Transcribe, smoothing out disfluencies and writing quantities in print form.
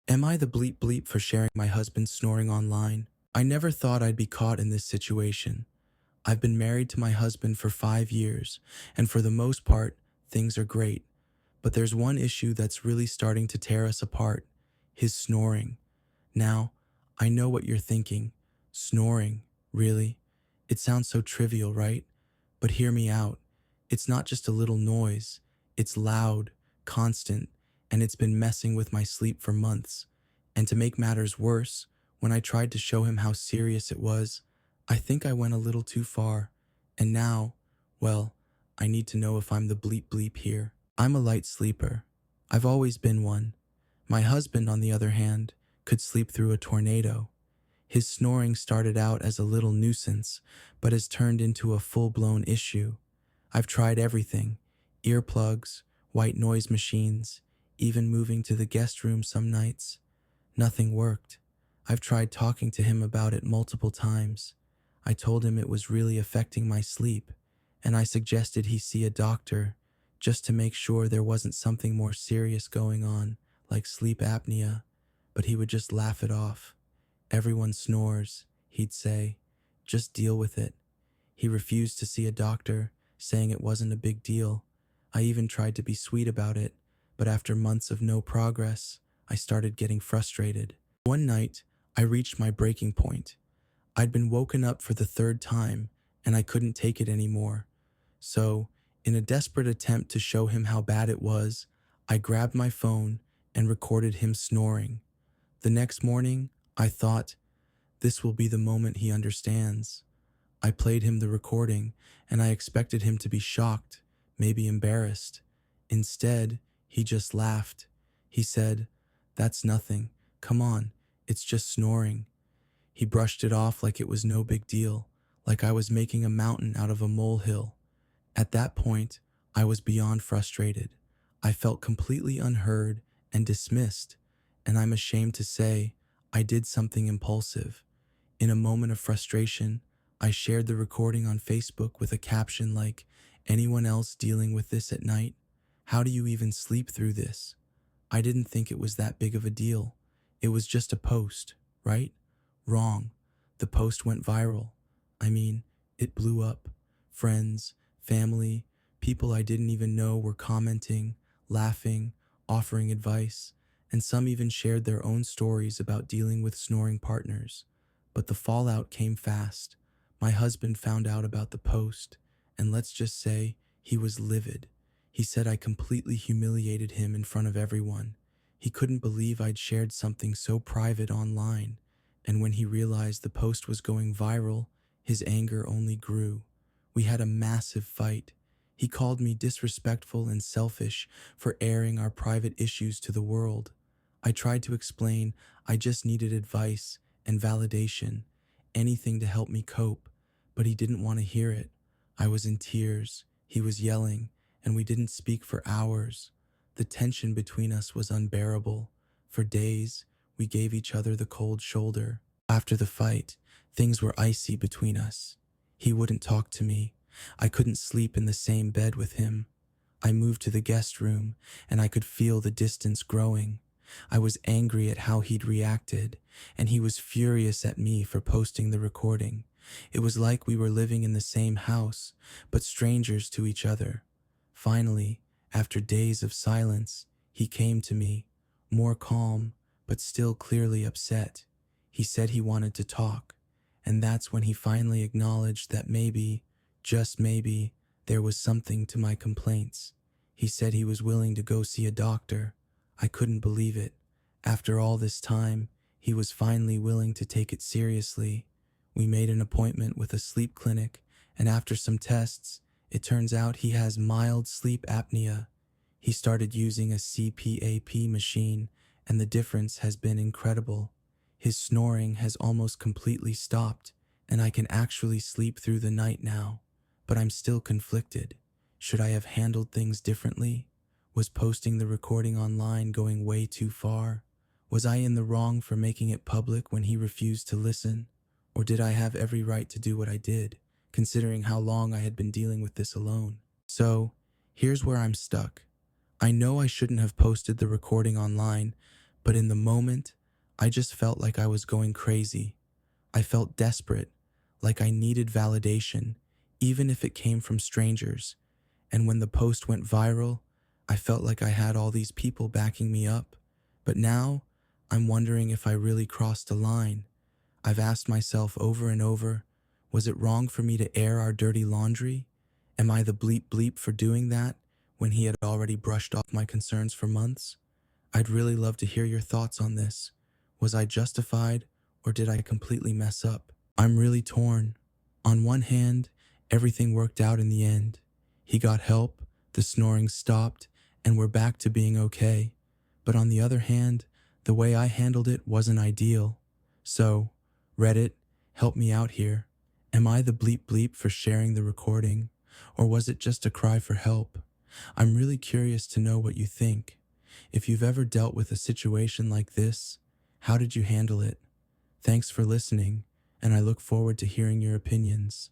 Am I the bleep bleep for sharing my husband snoring online? I never thought I'd be caught in this situation. I've been married to my husband for 5 years, and for the most part, things are great. But there's one issue that's really starting to tear us apart: his snoring. Now, I know what you're thinking. Snoring, really? It sounds so trivial, right? But hear me out. It's not just a little noise. It's loud, constant, and it's been messing with my sleep for months. And to make matters worse, when I tried to show him how serious it was, I think I went a little too far. And now, well, I need to know if I'm the bleep bleep here. I'm a light sleeper. I've always been one. My husband, on the other hand, could sleep through a tornado. His snoring started out as a little nuisance, but has turned into a full-blown issue. I've tried everything: earplugs, white noise machines, even moving to the guest room some nights. Nothing worked. I've tried talking to him about it multiple times. I told him it was really affecting my sleep, and I suggested he see a doctor just to make sure there wasn't something more serious going on, like sleep apnea, but he would just laugh it off. Everyone snores, he'd say. Just deal with it. He refused to see a doctor, saying it wasn't a big deal. I even tried to be sweet about it, but after months of no progress, I started getting frustrated. One night, I reached my breaking point. I'd been woken up for the third time, and I couldn't take it anymore. So, in a desperate attempt to show him how bad it was, I grabbed my phone and recorded him snoring. The next morning, I thought, this will be the moment he understands. I played him the recording, and I expected him to be shocked, maybe embarrassed. Instead, he just laughed. He said, "That's nothing. Come on, it's just snoring." He brushed it off like it was no big deal, like I was making a mountain out of a molehill. At that point, I was beyond frustrated. I felt completely unheard and dismissed, and I'm ashamed to say I did something impulsive. In a moment of frustration, I shared the recording on Facebook with a caption like, "Anyone else dealing with this at night? How do you even sleep through this?" I didn't think it was that big of a deal. It was just a post, right? Wrong. The post went viral. I mean, it blew up. Friends, family, people I didn't even know were commenting, laughing, offering advice, and some even shared their own stories about dealing with snoring partners. But the fallout came fast. My husband found out about the post, and let's just say he was livid. He said I completely humiliated him in front of everyone. He couldn't believe I'd shared something so private online, and when he realized the post was going viral, his anger only grew. We had a massive fight. He called me disrespectful and selfish for airing our private issues to the world. I tried to explain I just needed advice and validation, anything to help me cope, but he didn't want to hear it. I was in tears, he was yelling, and we didn't speak for hours. The tension between us was unbearable. For days, we gave each other the cold shoulder. After the fight, things were icy between us. He wouldn't talk to me. I couldn't sleep in the same bed with him. I moved to the guest room, and I could feel the distance growing. I was angry at how he'd reacted, and he was furious at me for posting the recording. It was like we were living in the same house, but strangers to each other. Finally, after days of silence, he came to me, more calm, but still clearly upset. He said he wanted to talk, and that's when he finally acknowledged that maybe, just maybe, there was something to my complaints. He said he was willing to go see a doctor. I couldn't believe it. After all this time, he was finally willing to take it seriously. We made an appointment with a sleep clinic, and after some tests, it turns out he has mild sleep apnea. He started using a CPAP machine, and the difference has been incredible. His snoring has almost completely stopped, and I can actually sleep through the night now. But I'm still conflicted. Should I have handled things differently? Was posting the recording online going way too far? Was I in the wrong for making it public when he refused to listen? Or did I have every right to do what I did, considering how long I had been dealing with this alone? So, here's where I'm stuck. I know I shouldn't have posted the recording online, But in the moment, I just felt like I was going crazy. I felt desperate, like I needed validation, even if it came from strangers. And when the post went viral, I felt like I had all these people backing me up. But now, I'm wondering if I really crossed a line. I've asked myself over and over, was it wrong for me to air our dirty laundry? Am I the bleep bleep for doing that when he had already brushed off my concerns for months? I'd really love to hear your thoughts on this. Was I justified or did I completely mess up? I'm really torn. On one hand, everything worked out in the end. He got help, the snoring stopped, and we're back to being okay. But on the other hand, the way I handled it wasn't ideal. So, Reddit, help me out here. Am I the bleep bleep for sharing the recording? Or was it just a cry for help? I'm really curious to know what you think. If you've ever dealt with a situation like this, how did you handle it? Thanks for listening, and I look forward to hearing your opinions.